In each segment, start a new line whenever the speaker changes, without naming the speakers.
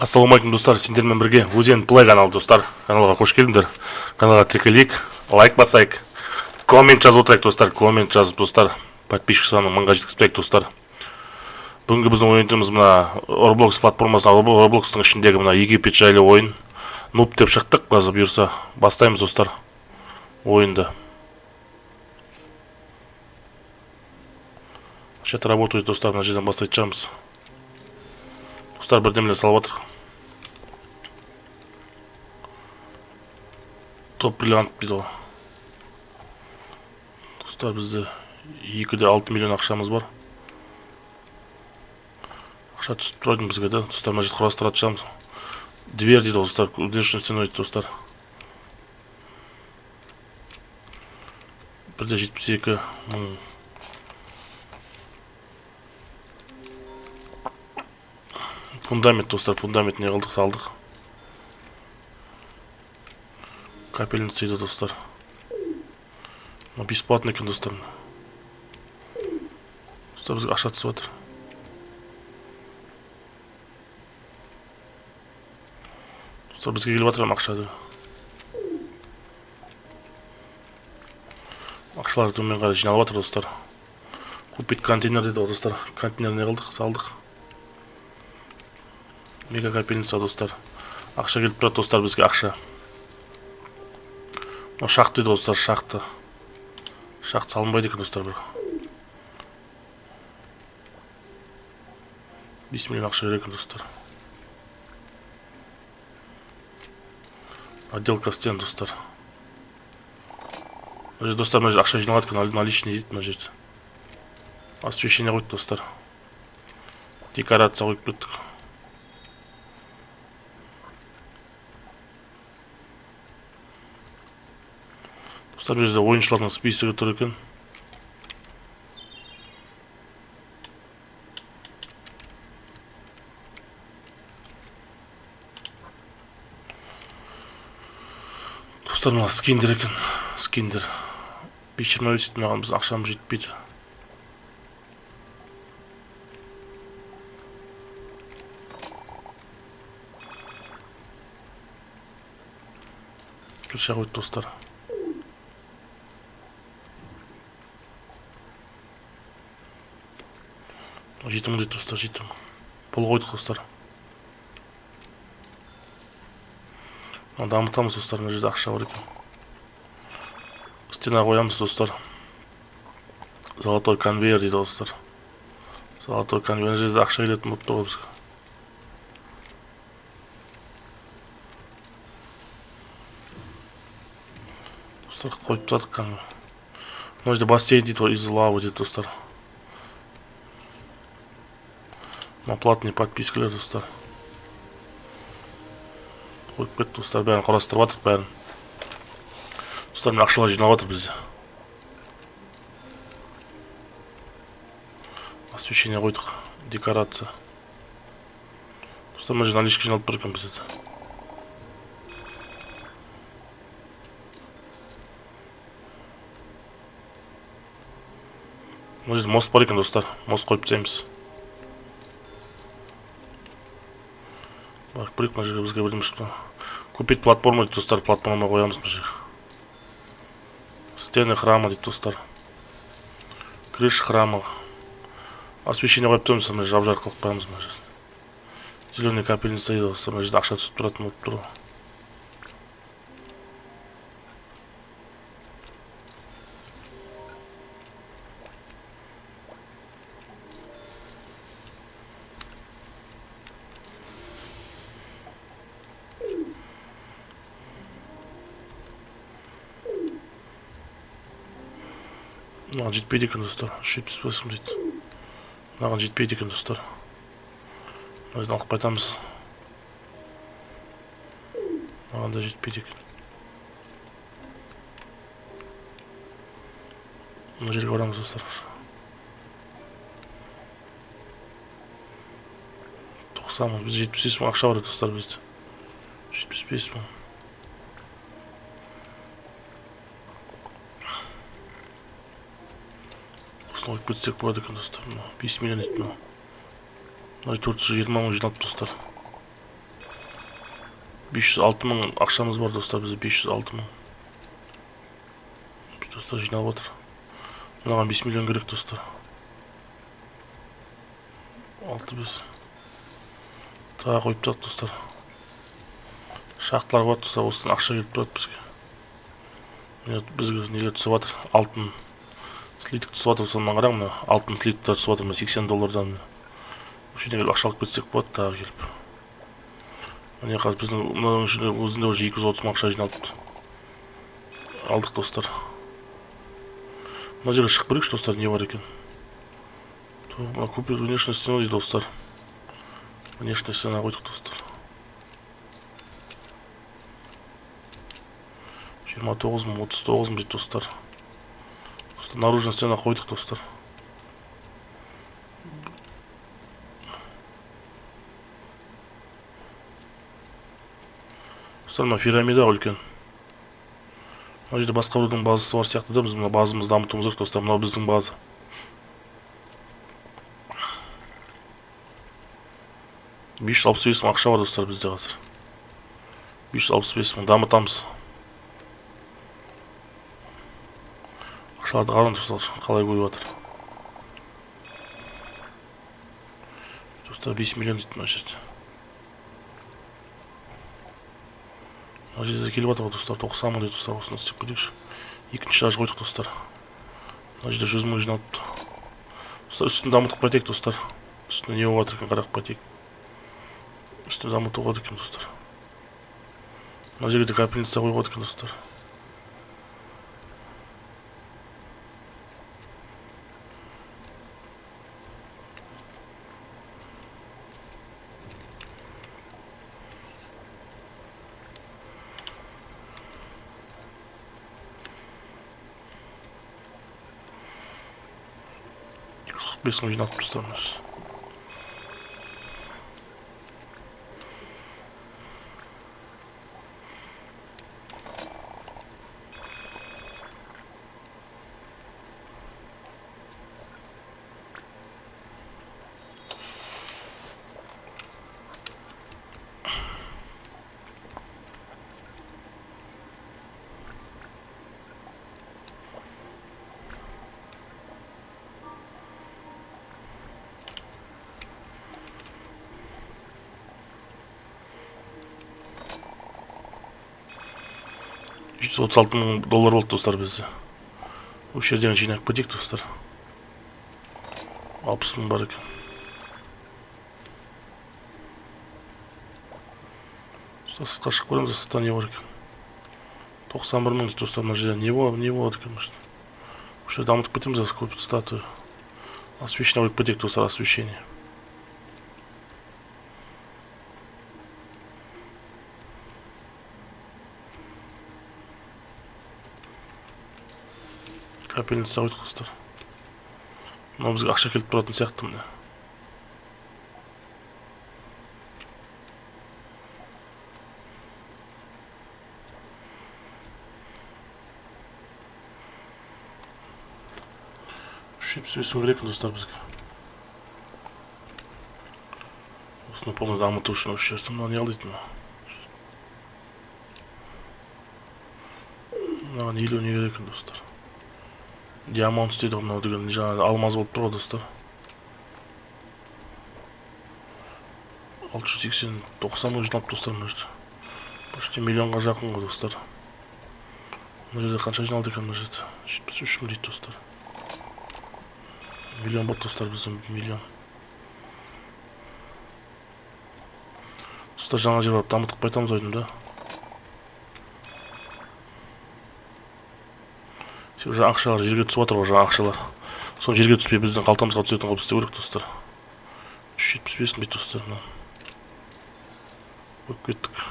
Ассалаумалейкум достар, сендермен бірге Өзен Плей каналы достар. Каналға қош келдіңдер. Каналға тіркелейік, лайк басайық, коммент жазып отырайық достар. Коммент жазып достар, подписчик санын 1000-ға жеткізбейік достар. Бүгінгі біздің ойынымыз мына Roblox платформасына, Roblox'тың ішіндегі мына Египет жайлы ойын. Нуб деп шықтық, қазір бұйырса бастаймыз достар ойынды. Чат работает достар, мына жерден бастайтын шығамыз. Достар бірдемелер салып жатыр. Топ бриллиант дейді ғой. Достар бізде 2,6 миллион ақшамыз бар. Ақша түсіп тұрады бізге де. Достар мына жерді құрастыратын шығамыз. Дверь дейді достар, күрделі стеной достар. 1,72 мың. Фундамент достар, фундамент не қылдық, салдық. Капельница дейді достар. Бесплатный екен достар. Достар бізге ақша түсіп жатыр. Достар бізге келіп жатыр ақша. Ақшалар төмен қарай жиналып жатыр достар. Купить контейнер дейді достар. Контейнер не қылдық, салдық. Мега капельница достар. Ақша келіп тұрады достар бізге, ақша. Шахт дейді достар, шахты. Шахт салынбайды екен достар бір. 5 миллион ақша керек екен достар. Отделка стен достар. Достар мына жерде ақша жиналады екен, наличный дейді мына жерде. Освещение қойды достар. Декорация қойып кеттік. Достар бұл жерде ойыншылардың списогі тұр екен. Достар мына скиндер екен. Скиндер 5.25 дейді, маған біздің ақшамыз жетпейді. Күрше қойды достар. Жетім дейді достар, жетім. Пол қойдық достар. Дамытамыз достар, мына жерде ақша бар екен. Стена қоямыз достар. Золотой конвейер дейді достар. Золотой конвейер, жерде ақша келетін болып тұр бізге. Достар қойып тұрадық қаны. Мына жерде бассейн дейді ғой, из лавы дейді достар. Платный подпискалар достар. Қойып кетті достар, бәрін құрастырып жатыр бәрін. Достар мен ақшалар жинап жатыр бізде. Освещение қойдық, декорация. Достар мына жерде наличка жиналып тұр екен бізде. Мына жерде мост бар екен достар, мост қойып тастаймыз. Барып көрейік мына жерге, бізге бірдеме шықты. Купить платформа дейді достар, платформа қоямыз мына жерге. Стены храма дейді достар. Крыша храма. Освещение қойып тұрмыз, мына жерге жап-жарық қылып қоямыз мына жерге. Зеленый капельница дейді достар, мына жерде ақша түсіп тұратын болып тұр. Маған жетпейді екен достар, 378 дейді. Маған жетпейді екен достар. Мына жерден алып қайтамыз. Маған да жетпейді екен. Мына жерге барамыз достар. 90 мың, бізде 75 мың ақша бар достар бізде. 75 мың. Қойып кетсек болады екен достар. 5 миллион ет мынау. 420 мың жиналып достар. 506 мың ақшамыз бар достар, бізде 506 мың. Достар жиналып отыр. Мынаған 5 миллион керек достар. 6-5. Тағы қойып жатыр достар. Шахталар бар достар, осыдан ақша келіп тұрады бізге. Бізге неге түсіп жатыр? Алтын слиток түсіп жатыр, сонымен қараңыз, алтын слиттер түсіп жатыр, $80. Осы жерге ақша алып кетсек болады тағы келіп. Міне қазір біздің мынаның өзінде уже 230 мың ақша жиналыпты. Алдық достар. Мына жерге шығып көрейікші достар, не бар екен. Купить внешнюю стену дейді достар. Внешняя стена қойдық достар. 29 мың, 39 мың дейді достар. Наружная стена қойдық достар. Достар, мына пирамида үлкен. Мына жерде басқа біреудің базасы бар сияқты да, біз мына базамызды дамытуымыз керек достар. Мынау біздің база. $565 мың ақша бар достар бізде қазір. 565 мың дамытамыз. Ақшаларды қараңыз достар, қалай көбейіп жатыр. Достар, 5 миллион дейді мына жерде. Мына жерде келіп жатыр достар, 90 мың дейді достар, осыны істеп кетейікші. Екінші этаж қойдық достар. Мына жерде 100 мың жиналыпты. Достар, үстін дамытып қайтайық достар. Үстіне не болып жатыр екен, қарап қайтайық. Үстіне дамытып қойдық екен достар. Мына жерге де капельница қойып отыр екен достар. $5 мың жиналып тұрсамыз. $136 мың болды достар бізде. Осы жерден жинап кетейік достар. 60 мың бар екен. Сыртқа шығып көреміз, сыртта не бар екен. 91 мың дейді достар, мына жерде не болады екен. Осы жерде дамытып кетеміз, купить статую. Освещение қойып кетейік достар, освещение. Капельница қойдық достар. Мынау бізге ақша келіп тұратын сияқты міне. $375 мың керек достар бізге. Осыны полный дамыту үшін осы жерді. Мынау не алдайды ма? Мынаған 50 не керек достар. Диамант дейді мынау деген, жаңағы алмаз болып тұр ғой достар. 680-90 мың жиналып достар мына жерде. Почти миллионға жақын ғой достар. Мына жерде қанша жиналды екен мына жерде? 73 мың дейді достар. Миллион болды достар, біздің миллион. Достар, жаңа жер барып дамытып қайтамыз ойдым да. Жаңа ақшалар жерге түсіп жатыр ғой, жаңа ақшалар. Соны жерге түспей біздің қалтамызға түсетін қылып істеу керек достар. 375 мың дейді достар. Көп кеттік.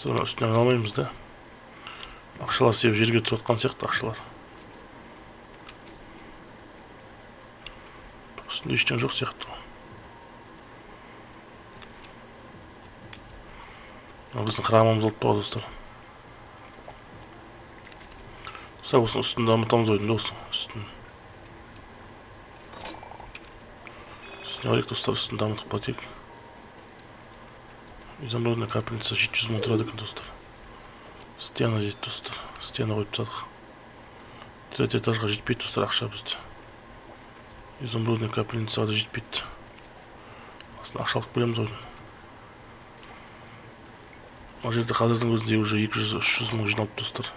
Sonra üstüne алмаймыз да. Ақшалар себеп жерге түсіп отқан сияқты ақшалар. Үстінде ештеңе жоқ сияқты. Біздің храмымыз болып тұр достар. Осының үстін дамытамыз ойдың да осы үстін. Үстіне қарайық достар, үстін дамытып батайық. Изумрудная капельница 700 мың тұрады екен достар. Стена дейді достар. Стена қойып тастадық. Третий этажға жетпейді достар ақша бізде. Изумрудная капельницаға да жетпейді. Астына ақшалық береміз ойдың. Бұл жерде қазірдің өзінде уже 200-300 мың жиналып достар.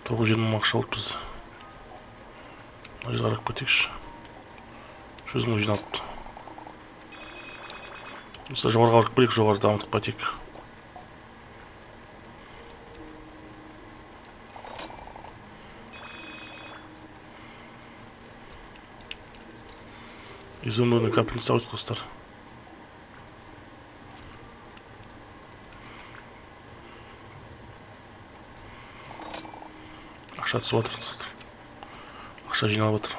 920 мың ақша алып бізді. Бұл жерге қарап кетейікші. 100 мың жиналыпты. Мысалы жоғарыға барып келейік, жоғары дамытып кетейік. Изумрудная капельница қойдық достар. Ақша түсіп жатыр достар. Ақша жиналып жатыр.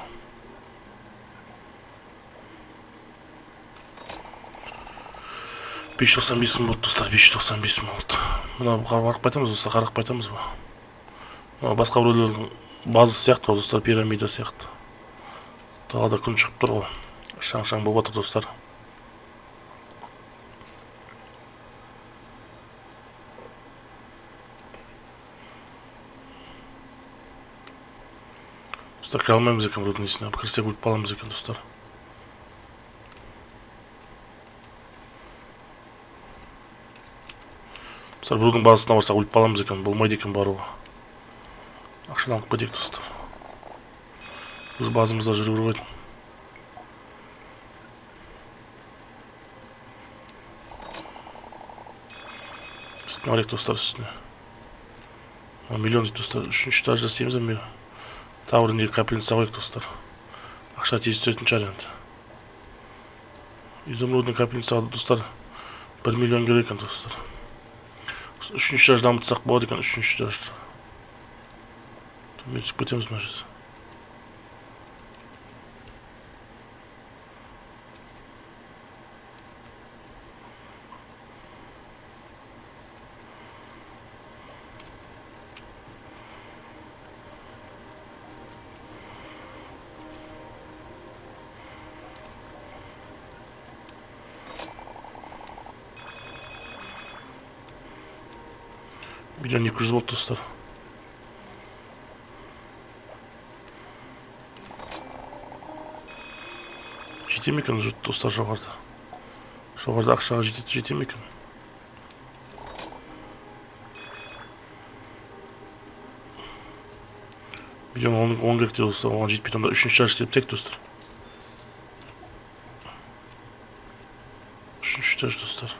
Беш 95 мың болды достар, 595 мың болды. Мына қарап қайтамыз достар, қарап қайтамыз ба. Басқа біреулердің базасы сияқты достар, пирамида сияқты. Тағы да күн шығып тұр ғой. Шаң-шаң болып жатыр достар. Достар, кіре алмаймыз екен біреудің несіне. Кірсек өліп қаламыз екен достар. Достар, біреудің базасына барсақ өліп қаламыз екен. Болмайды екен баруға. Ақшаны алып кетейік достар. Өз базамызда жүру керек еді. Үстіне қарайық достар, үстіне. Миллион дейді достар. 3-ші этажда істейміз бе? Тауырын капельница қойық достар. Ақша тез түсетін шығар енді. Изумрудный капельницаға достар 1 миллион керек екен достар. 3-ші этажды дамытсақ болады екен, 3-ші этажды. Төмен түсіп кетеміз мына жерде. Миллион 200 болды достар. Жете ме екен достар жоғарда? Жоғарда ақшаға жете ме екен? Миллион 10 керек дейді достар, оған жетпейді. Онда 3-ші этаж істепсек достар. 3-ші этаж достар.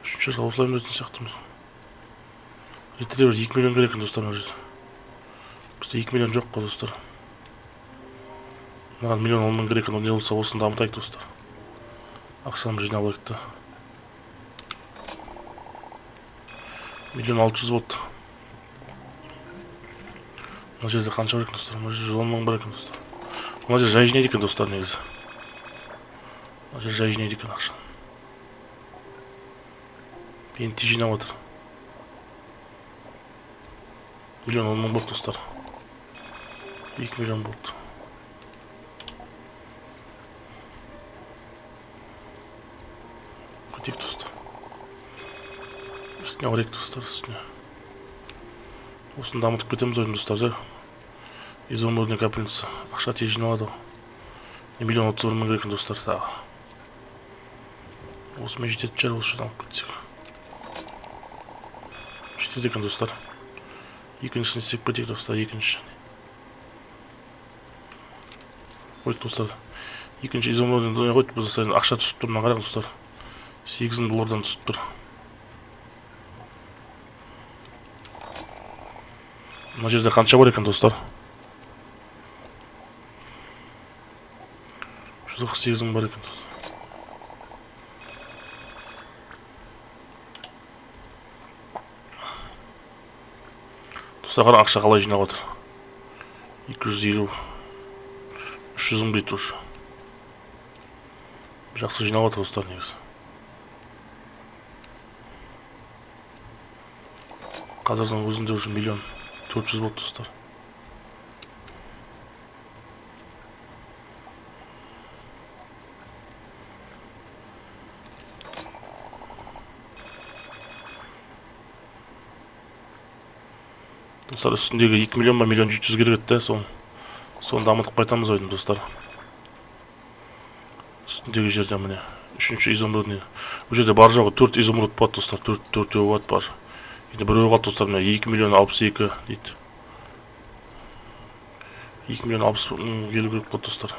3-ші этажға осылай өтетін сияқтымыз. Ретінде 2 миллион керек екен достар мына жерде. Бізде 2 миллион жоқ қой достар. Маған миллион 10 мың керек екен, не болса осыны дамытайық достар. Ақшамыз жинап алайық та. Миллион 600 болды. Мына жерде қанша бар екен достар? Мына жерде 110 мың бар екен достар. Мына жерде жай жинайды екен достар негізі. Мына жерде жай жинайды екен ақша. Енді жинап отыр. Миллион 10 мың болды достар. 2 миллион болды. Кетейік достар. Үстіне қарайық достар, үстіне. Осыны дамытып кетеміз ойын достар. Изумрудная капельница. Ақша тез жиналады. Миллион 31 мың керек достар тағы. Осымен жететін шығар, осы жерден алып кетсек. Жетеді екен достар. Екіншісін істеп кетейік достар, екінші. Қойдық достар. Екінші изумрудный қойдық достар. Ақша түсіп тұр, мына қарақ достар. 8 доллардан түсіп тұр. Мына жерде қанша бар екен достар? 148 мың бар екен достар. Достар қараң, ақша қалай жинап отыр. 250, 300 мың дейді уже. Жақсы жинап отыр достар негізі. Қазірдің өзінде уже 1 400 000 болды достар. Достар үстіндегі 2 миллион ба 1 700 000 керек еді, соны дамытып қайтамыз ойдым достар. Үстіндегі жерде міне 3-ші изумрудный. Бұл жерде бар жоғы 4 изумруд болады достар, 4-еу болады бар. Енді біреу қалды достар, міне 2 миллион 62 дейді. 2 миллион 60 мың келу керек болады достар.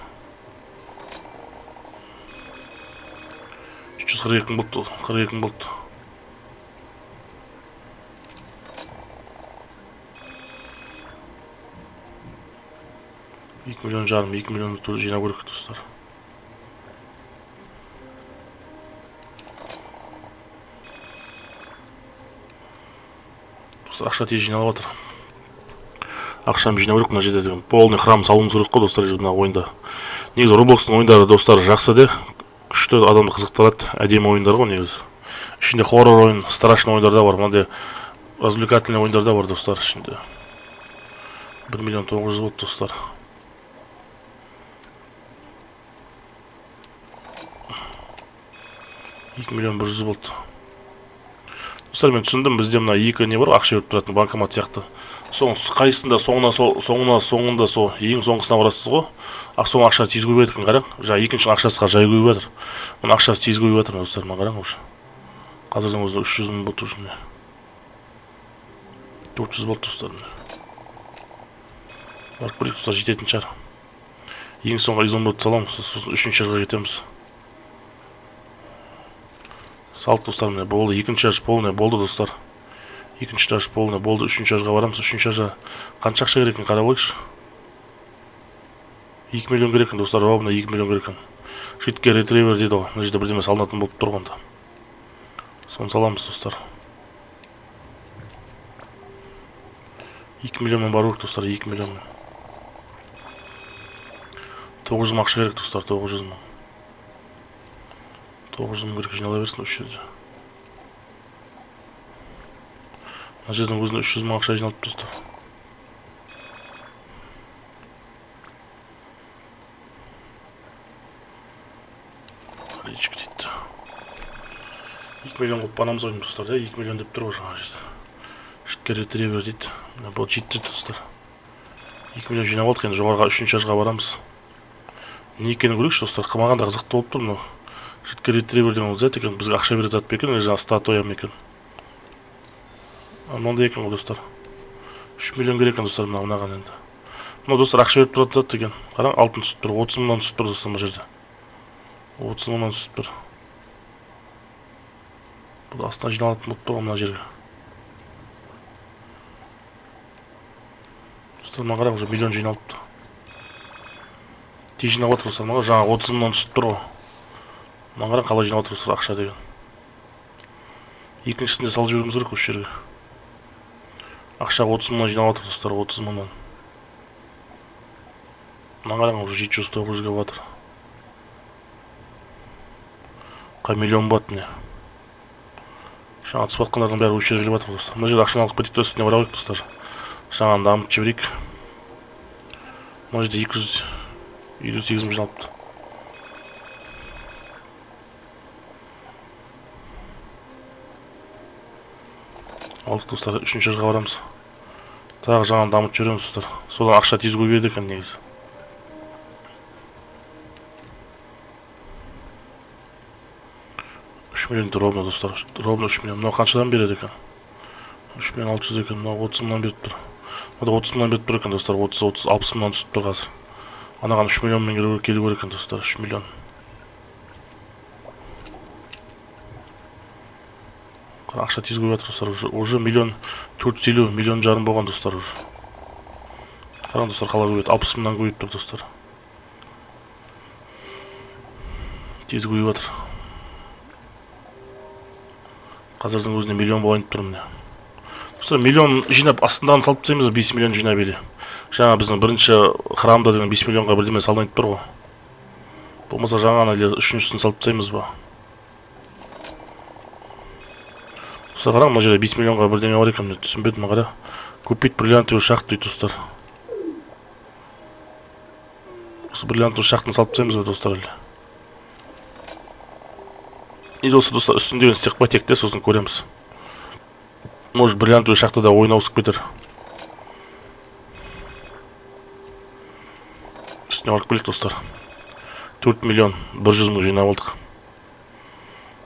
342 мың болды, 42 мың болды. 2 миллион жарым, 2 миллион жинау керек достар. Достар, ақша тез жиналып жатыр. Ақшаны жинау керек мына жерде деген. Полный храм салуымыз керек қой достар, мына ойында. Негізі Roblox'тың ойындары достар жақсы де, күшті адамды қызықтырады, әдемі ойындар ғой негізі. Ішінде хоррор ойын, страшный ойындар да бар, мынандай развлекательный ойындар да бар достар ішінде. 1 миллион 900 000 болды достар. 2 миллион 100 000 болды. Достар, мен түсіндім, бізде мына екі не бар, ақша өтіп тұратын банкомат сияқты. Қайсында соңында сол ең соңғысына барасыз ғой. Соң ақша тез көбейіп жатыр, қараң. Жаңа екінші ақшасыға жай көбейіп жатыр. Мына ақшасы тез көбейіп жатыр достар, мына қараң уже. Қазірдің өзінде 300 000 болды уже. 400 болды достар. Барып көрейік достар, жететін шығар. Ең соңғы изумруд саламыз, сосын 3-ші жарға кетеміз. Салт достар, міне болды, 2-ші жарыш полный болды достар. 2-ші жарыш полный болды, 3-ші жарға барамыз. 3-ші жарға қанша ақша керек екен қарап алайықшы. 2 миллион керек екен достар, ровно 2 миллион керек екен. Шитке ретривер дейді ғой, мына жерде бірдеме салынатын болып тұр ғой. Соны саламыз достар. 2 миллионмен бару керек достар, 2 миллионмен. 900 000 ақша керек достар, 900 000. 900 000 керек жинала берсін осы жерде. Мына жердің өзінде 300 000 ақша жиналып достар. Речка дейді. 2 миллион қылып банамыз ойын достар, 2 миллион деп тұр ғой жаңа жерде. Шитке ретривер дейді. Бұл жетті достар. 2 миллион жинап алдық, енді жоғарыға 3-ші жарға барамыз. Не екенін көрейікші достар, маған да қызықты болып тұр. Шитке ретривер деген ол зат екен, бізге ақша береді зат екен, жаңа статуя екен. Мынандай екен ғой достар. 3 миллион керек екен достар, мынаған енді. Мына достар ақша беріп тұрады зат екен. Қараң, алтын түсіп тұр, 30 000-нан түсіп тұр достар мына жерде. 30 000-нан түсіп тұр. Бұл астынан жиналатын болып тұр ғой мына жерге. Достар, мына қараң, уже миллион жиналыпты. Тез жинап отыр достар, мына жаңа 30 000-нан түсіп тұр ғой. Мына қараң, қалай жинап отыр достар ақша деген. Екіншісінде салып жіберуіміз керек осы жерге. Ақша 30 000-нан жинап отыр достар, 30 000-нан. Мына қараң, уже 700-900-ге батыр. Қай миллион бат не. Жаңа түсіп атқандардың бәрі осы жерге келіп жатыр достар. Мына жерде ақшаны алып кетейік, үстіне бара қойық достар. Жаңаны дамытып жіберейік. Мына жерде 258 000 жиналыпты. Алдық достар, 3-ші жарға барамыз. Тағы жаңаны дамытып жібереміз достар. Содан ақша тез көбейеді екен негізі. 3 миллион ровно достар, ровно 3 миллион. Мынау қаншадан береді екен? 3 миллион 600 екен, мынау 30 000-нан беріп тұр. Мынау 30 000-нан беріп тұр екен достар, 30-60 000-нан түсіп тұр қазір. Анаған 3 миллионмен келу керек екен достар, 3 миллион. Ақша тез көбейіп жатыр достар, уже миллион 450, миллион жарым болған достар уже. Қараң достар, қалай көбейді, 60 000-нан көбейіп тұр достар. Тез көбейіп жатыр. Қазірдің өзінде миллион болайын тұр міне. Достар, миллион жинап астындан салып тастаймыз, 5 миллион жинап еле. Жаңа біздің бірінші храмда деген 5 миллионға бірдеме салынып тұр ғой. Болмаса жаңа әлі үшіншісін салып тастаймыз ба. Достар, қараң, мына жерде 5 миллионға бірдеме бар екен, түсінбедім, қара. Купить бриллиантовый шахт дейді, достар. Осы бриллиантовый шахтын салып тастаймыз ба, достар, әлі. И достар, үстіндегі істек патекте, сосын көреміз. Может, бриллиантовый шахтада ойын ауысып кетер. Үстіне барып келік, достар. 4 миллион 100 мың жинап алдық.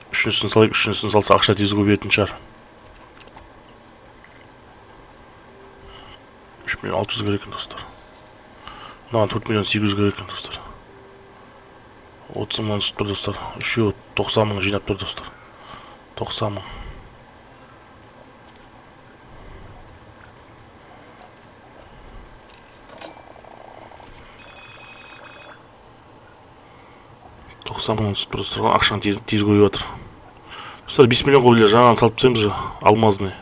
Үшіншісін салайық, үшіншісін салса ақша тез көбейетін шығар. 3 миллион 600 керек екен, достар. Мынаған 4 миллион 800 керек екен, достар. 30 мыңнан түсіп тұр, достар. Үшеу 90 мың жинап тұр, достар. 90 мың. Самын түсіп тұрған ақшаны тез көйіп жатыр. Достар, 5 миллион қобілер жаңағын салып тастаймыз ба, алмазный.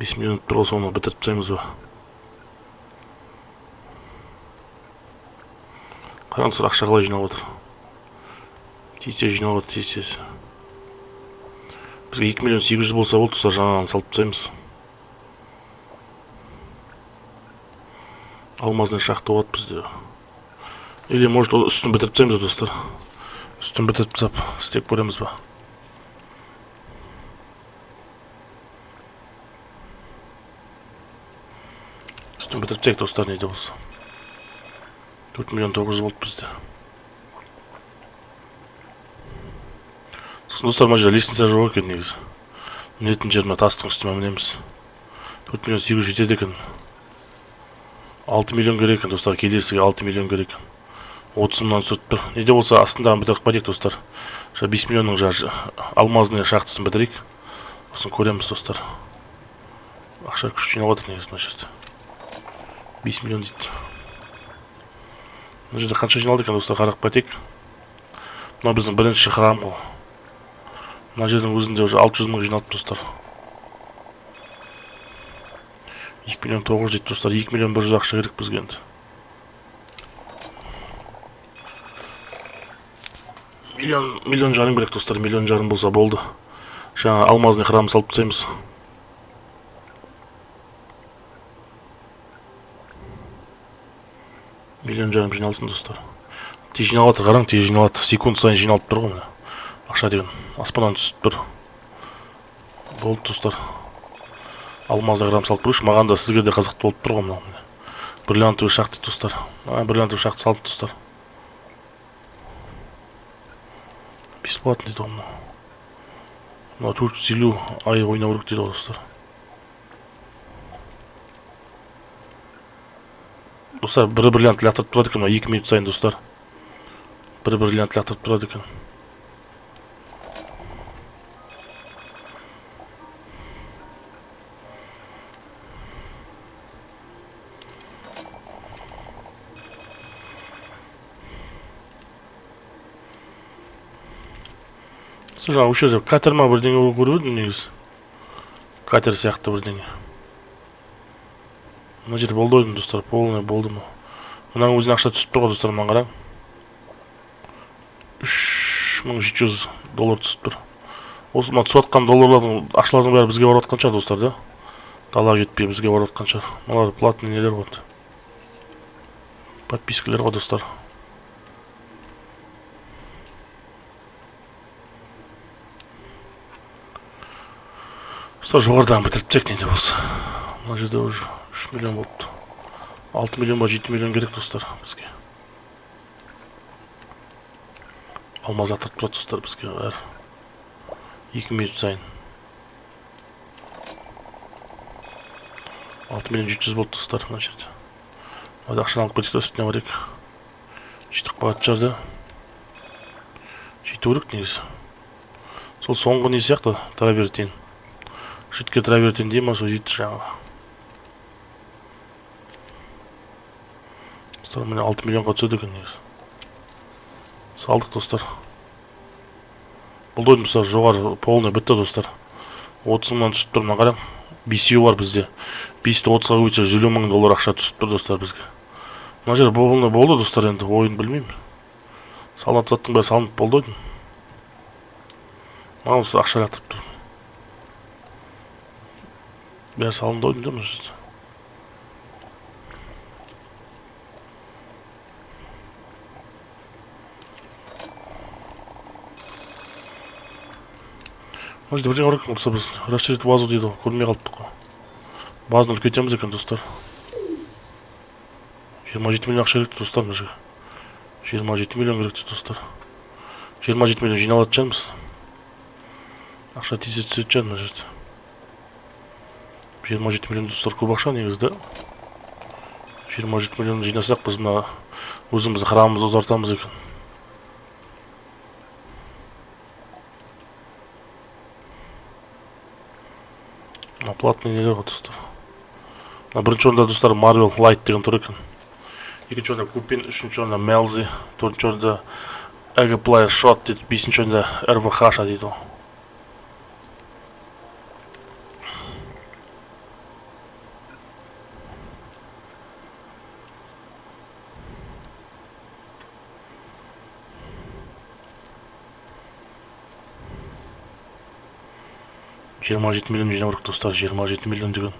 5 миллион тұрғы соны бітіріп тастаймыз ба. Қараң, достар, ақша қалай жинап жатыр. Тез жинап жатыр, тез. Бізге 2 миллион 800 болса болды, достар, жаңағын салып тастаймыз. Алмазный шахта болады бізде. Или может үстін бітіріп тастаймыз, достар. Үстін бітіріп тастап, істеп көреміз ба. Үстін бітіріп тастайық, достар, неде болса. 4 миллион 900 болды бізде. Сосын, достар, мына жерде лестница жоқ екен негізі. Мінетін жеріне тастың үстіме мінеміз. 4 миллион 800 жетеді екен. 6 миллион керек екен, достар, келесіге 6 миллион керек екен. 30 мыңнан түсіріп тұр. Неде болса астындағын бітіріп қайтайық, достар. 5 миллионның алмазный шахтасын бітірейік. Сосын көреміз, достар. Ақша күш жинап жатыр негізі мына жерде. 5 миллион дейді. Мына жерде қанша жиналды екен, достар, қарап қайтайық. Мына біздің бірінші храм ғой. Мына жердің өзінде уже 600 мың жиналды, достар. 2 миллион 900 дейді, достар. 2 миллион 100 ақша керек бізге енді. Миллион жарым керек, достар, миллион жарым болса болды. Жаңа алмазный храм салып тастаймыз. Миллион жарым жиналсын, достар. Тез жиналып жатыр, қараң, тез жиналып жатыр. Секунд сайын жиналып тұр ғой, міне. Ақша деген аспаннан түсіп тұр. Болды, достар. Алмазный храм салып тұрыш. Маған да сізге де қызықты болып тұр ғой, міне. Бриллиантовый шахта, достар. Бриллиантовый шахта салып, достар. Бесплатный дом. Мына 450 ай ойнау керек дейді, достар. Достар, бір бриллиант лақтырып тұрады екен, 2 минут сайын, достар. Бір бриллиант лақтырып тұрады екен. Жаңа осы жерде катер ма бірдеңе көріп едім негізі. Катер сияқты бірдеңе. Мына жерде болды ойдым, достар, полный болды ма. Мынаның өзіне ақша түсіп тұр ғой, достар, маған қараң. 3700 доллар түсіп тұр. Осы мына түсіп атқан долларлардың ақшалардың бәрі бізге барып атқан шығар, достар, да? Далаға кетпей бізге барып атқан шығар. Мыналар платный нелер ғой. Подпискалар ғой, достар. Жоғардан бітіріп тек неде болса. Мына жерде уже 3 миллион болды. 6 миллион ба 7 миллион керек, достар, бізге. Алмаз лақтырып тұрады, достар, бізге әр 2 минут сайын. 6 миллион 700 болды, достар, мына жерде. Мына ақшаны алып кетіп үстіне барайық. Жетіп қалатын шығар, да? Жету керек негізі. Сол соңғы не сияқты, травертин. Шетке травертин дей ма, сол жетті жаңағы. Достар, міне 6 миллионға түседі екен негізі. Салдық, достар. Бұл дойдым, достар, жоғары полный бітті, достар. 30 мыңнан түсіп тұр, мына қараң. BCU бар бізде. 5-ті 30-ға көбейтсе $100 мың ақша түсіп тұр достар бізге. Мына жер болды достар, енді ойын білмеймін. Салат заттың бәрі салынып болды ойдың. Маған осы ақша лақтырып тұр. Бәрі салынды ойдың да мына жерде. Мына жерде бірдеңе бар екен болса біз расширить базу дейді ғой, көрмей қалыптық қой. Базаны үлкейтеміз екен достар. 27 миллион ақша керек достар мына жерге. 27 миллион керек достар. 27 миллион жиналатын шығармыз. Ақша тез түсетін шығар мына жерде. 27 миллион достар көп ақша негізі. 27 миллион жинасақ біз мына өзімізді храмымызды ұзартамыз екен. Платный нелер ғой достар. Бірінші орында достар Marvel Light деген тұр екен. Екінші орында Купин, үшінші орында Melzi, төртінші орында Agaplayer Shot дейді, бесінші орында RVH дейді ол. $27 миллион жинау керек достар, 27 миллион деген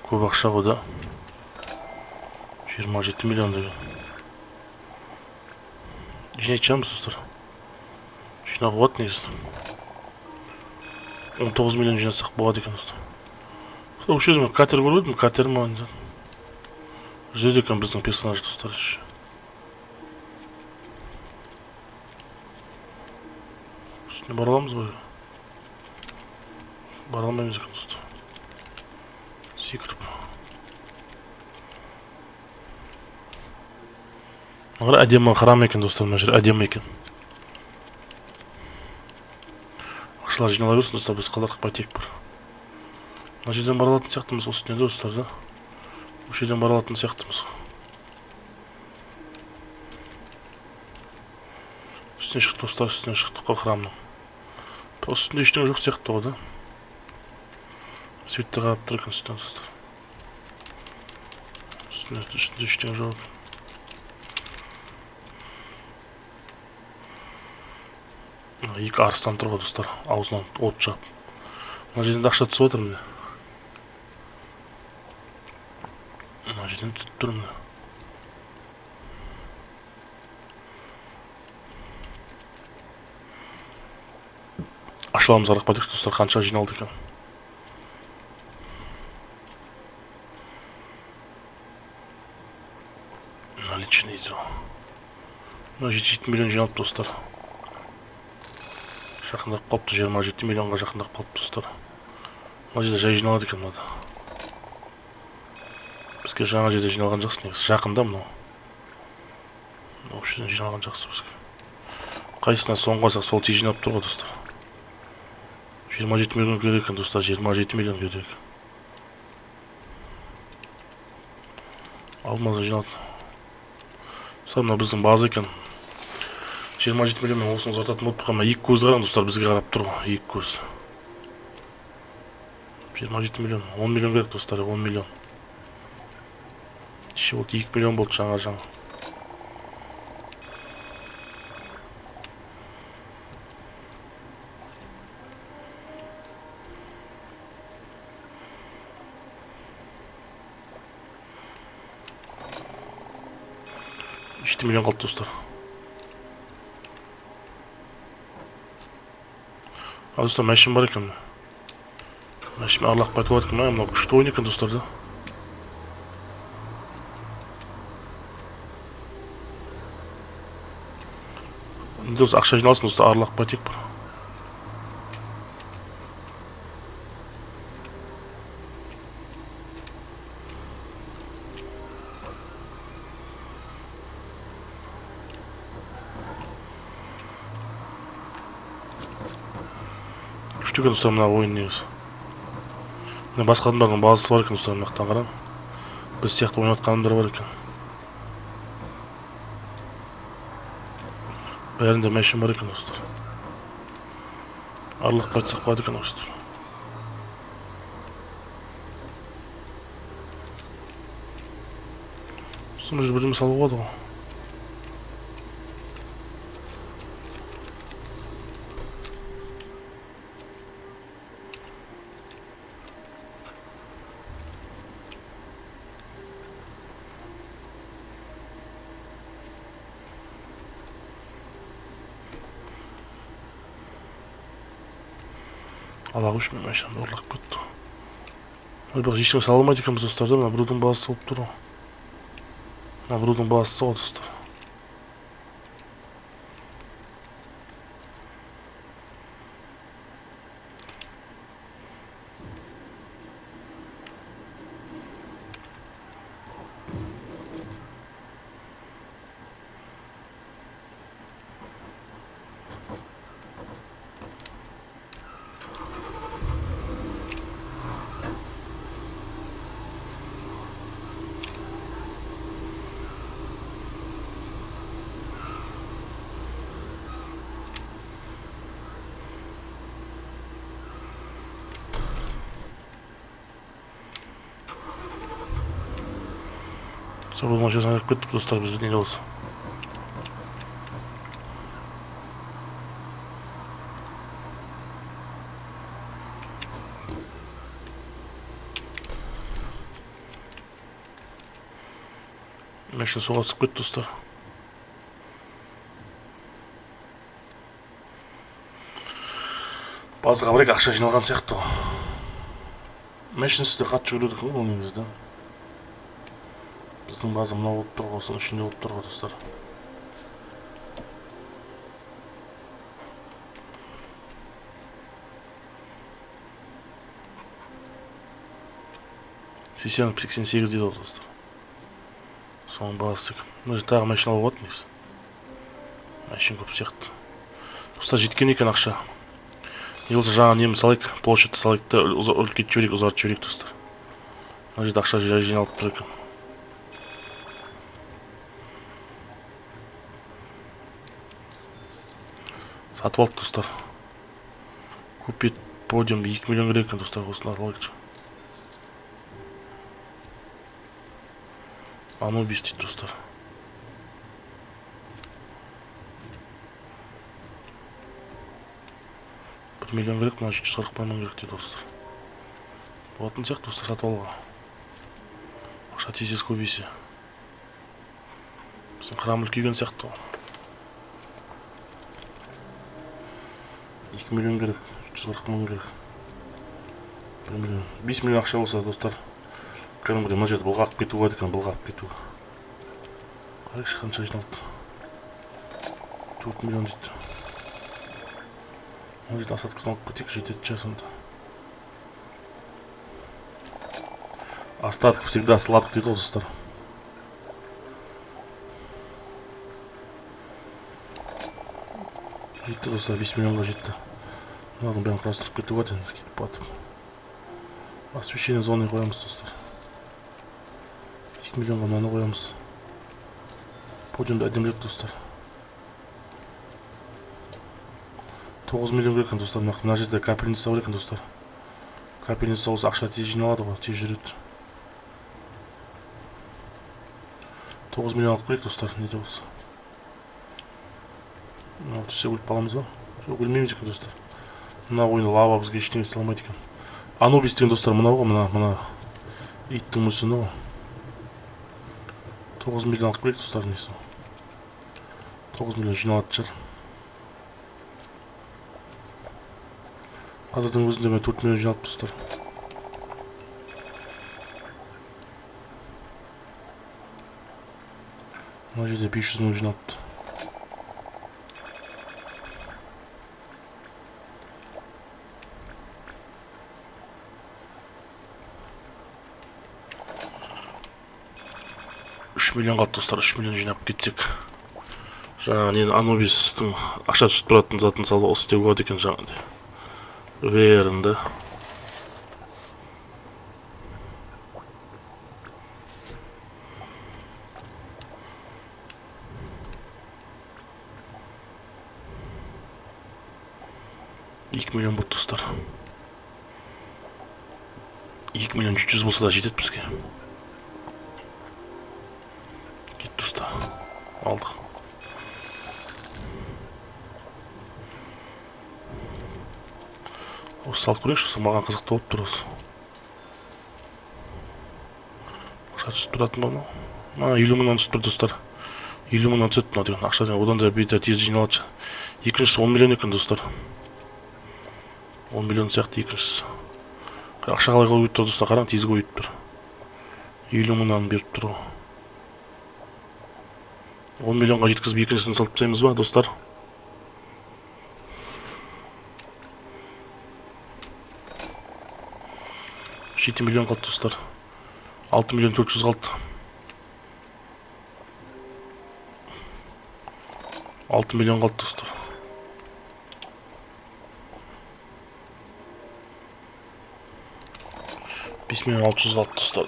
көп ақша ғой да. 27 миллион деген. Жинайтын шығармыз достар. Жинауға болады негізі. 19 миллион жинасақ болады екен достар. Сол осы жерде катер көріп едім, катер ма? Жүреді екен біздің персонаж достар. Үстіне бара аламыз ба? Бара алмаймыз екен достар. Секіріп. Мына әдемі храм екен достар, мына жер әдемі екен. Ақшалар жинала берсін достар, біз қалдырып тек бір. Мына жерден бара алатын сияқтымыз осы дүниеде достар да. Осы жерден бара алатын сияқтымыз. Үстіне шықты достар, үстіне шықтық қой храмның. Үстінде ештеңе жоқ сияқты ғой да. Светті қарап тұр екен үстіне достар. Үстінде ештеңе жоқ. Екі арыстан тұр ғой достар, аузынан от шығып. Мына жерден ақша түсіп отыр міне. Мына жерден түсіп тұр міне. Ашыламыз қарақпадық достар, қанша жиналды екен. Наличный дейді. Мына 7 миллион жиналып достар. Жақындап қалыпты, 27 миллионға жақындап қалыпты достар. Мына жерде жай жиналады екен мынада. Бізге жаңа жерде жиналған жақсы негізі. Жақында мынау. Осы жерден жиналған жақсы бізге. Қайсына соңғы қойсақ сол тез жинап тұр ғой достар. 27 миллион керек екен достар, 27 миллион керек. Алмазы жиналды. Мына біздің база екен. 27 миллион мен осыны ұзартатын болып тұрған. Екі көз қараң достар, бізге қарап тұр ғой. Екі көз. 27 миллион. 10 миллион керек достар, 10 миллион. Еще вот 2 миллион болды жаңа. 7 миллион қалды достар. Достар, мәшін бар екен. Мәшін арлақ қайтып бар екен. Мынау күшті ойын екен достар да. Достар, ақша жиналсын достар, арлақ қайтып бар. Күшті екен достар, мына ойын негізі. Басқа адамдардың базасы бар екен достар, мынақтан қарам. Біз сияқты ойнатқан адамдар бар екен. Бәрінде мәшін бар екен достар. Арлық қайтсақ қойды екен достар. Соны бірдеме салуға болады ғой. Алағы үшін мен машинамды ұрлап кетті. Ой, бірақ ештеңе сала алмайды екенбіз достар, да? Мына біреудің баласы болып тұр ғой. Мына біреудің баласы ғой достар. Собой машина как бы достар бізде не болса. Машина суға түсіп кетті достар. Базыға бірек ақша жиналған сияқты ғой. Машина сізде қатты жүгірдік қой ол негізі. Біздің база мынау болып тұр ғой, осының ішінде болып тұр ғой достар. Сексен 88 дейді ғой достар. Соның базасы. Мына тағы машина алып алады негізі. Машина көп сияқты. Достар жеткен екен ақша. Не болса жаңа немді салайық, площадьты салайық та үлкейтіп жіберейік, ұзартып жіберейік достар. Мына жерде ақша жиналып тұр екен. Сатып алдық достар. Купить подиум 2 миллион керек екен достар, осыны алайықшы. Анубис дейді достар. 1 миллион керек, мына 740 мың керек дейді достар. Болатын сияқты достар, сатып алуға. Ақша тез көбейсе. Біздің храм үлкейген сияқты ғой. 2 миллион керек, 740 мың керек. 1 миллион. 5 миллион ақша болса достар. Кәдімгідей мына жерде былғап кету болады екен, былғап кету. Қарайықшы қанша жиналды. 4 миллион дейді. Мына жерде осадкасын алып кетейік, жетеді жасында. Остаток всегда сладок дейді достар. Жетті достар, 5 миллионға жетті. Мынаның бәрін құрастырып кету болады енді, кетіп батып. Освещение зоны қоямыз достар. 2 миллионға мынаны қоямыз. Подиумды әдемілеп достар. 9 миллион керек екен достар. Мына жерде капельница бар екен достар. Капельница болса ақша тез жиналады ғой, тез жүреді. 9 миллион алып керек достар, неде болса. Түссе өліп қаламыз ба? Өлмейміз екен достар. Мына ойында лава бізге ештеңе істей алмайды екен. Анубис деген достар мынау ғой, мына иттің мүсіні ғой. 9 миллион алып керек достар, несі. 9 миллион жиналады шығар. Қазірдің өзінде мен 4 миллион жиналып достар. Мына жерде 500 мың жиналыпты. Миллион қалды достар, 3 миллион жинап кетсек. Жаңа нені Анубистің ақша түсіп тұратын затын салып осы істеуге болады екен жаңағыдай. Верінді. $2 миллион болды достар. 2 миллион 700 болса да жетеді бізге. алдық. Осы салып көрейікші, маған қызықты болып тұр осы. Ақша түсіп тұратын ба мынау? 50 мыңнан түсіп тұр достар. 50 мыңнан түседі мынау деген ақша. Одан да бейді тез жиналады. Екіншісі 10 миллион екен достар. 10 миллион сияқты екіншісі. Ақша қалай қойып тұр достар, қараң, тез қойып тұр. 50 мыңнан беріп тұр. 10 миллионға жеткізіп екіншісін салып тастаймыз ба достар? $7 миллион қалды достар. 6 миллион 400 қалды. 6 миллион қалды достар. $5 миллион 600 қалды достар.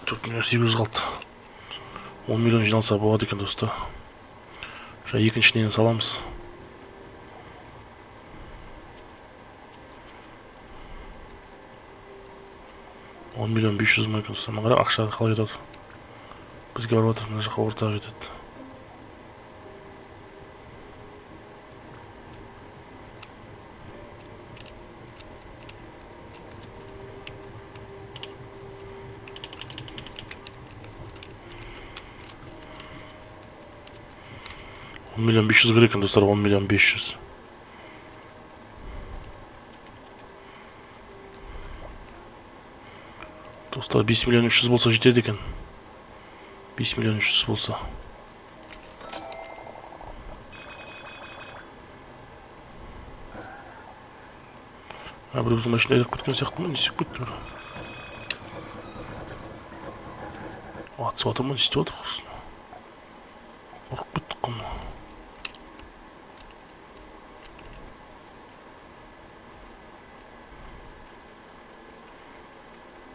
4 миллион 800 қалды. 10 миллион жиналса болады екен достар. Жаңа екіншінен саламыз. $10 миллион 500 мың екен достар. Маған ақша қалай кетеді? Бізге барып жатыр, мына жаққа ортаға кетеді. $10 миллион 500 керек екен достар, 10 миллион 500. Достар, 5 миллион 300 болса жетеді екен. 5 миллион 300 болса. Бір өзің машина айдап кеткен сияқты ма? Не істеп кетті бір? Атысып атыр ма? Не істеп отыр қосын? Қорқып кеттік қой мына.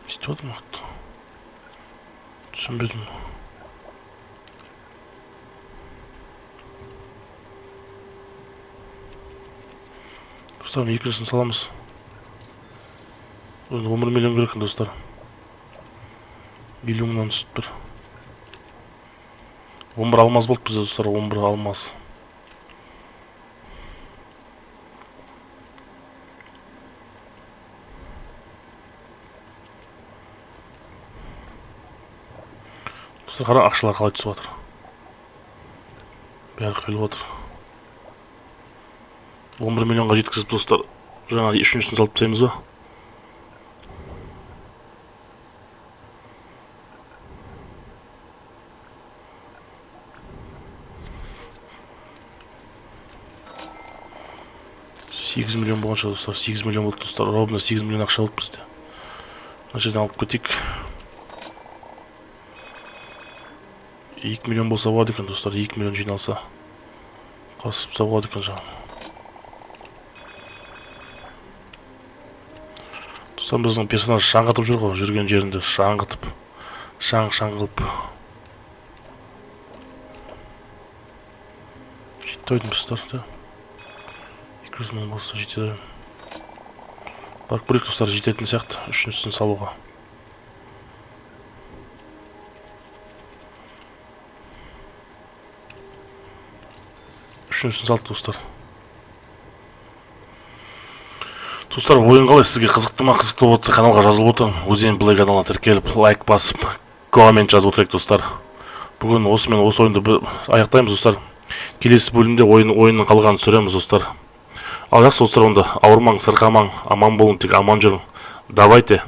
Не істеп отыр мықты? Түсінбедім. Достар, екіншісін саламыз. 10 миллион керек достар. 50 мыңнан түсіп тұр. 11 алмаз болды бізде достар, 11 алмаз. Достар, қара ақшалар қалай түсіп жатыр. Бәрі құйылып жатыр. 11 миллионға жеткізіп достар. Жаңа үшіншісін салып тастаймыз ба? $8 миллион болғанша достар, 8 миллион болды достар. Ровно 8 миллион ақша болды бізде. Мына жерден алып кетейік. 2 миллион болса болады екен достар, 2 миллион жиналса. Қосылса болады екен жаңа. Достар, біздің персонаж шаңғытып жүр ғой, жүрген жерінде шаңғытып. Шаңғылып. Жетті ойдым достар, да? 200 мың болса жетеді. Барып көрейік достар, жететін сияқты үшіншісін салуға. Үшіншісін салды достар. Достар, ойын қалай, сізге қызықты ма? Қызықты болса каналға жазылып отырың. Узен Play каналына тіркеліп, лайк басып, коммент жазып отырайық достар. Бүгін осымен осы ойынды аяқтаймыз достар. Келесі бөлімде ойынның қалғанын түсіреміз достар. Ал жақсы достар, онда ауырмаң, сырқамаң, аман болың, тек аман жүрің. Давайте.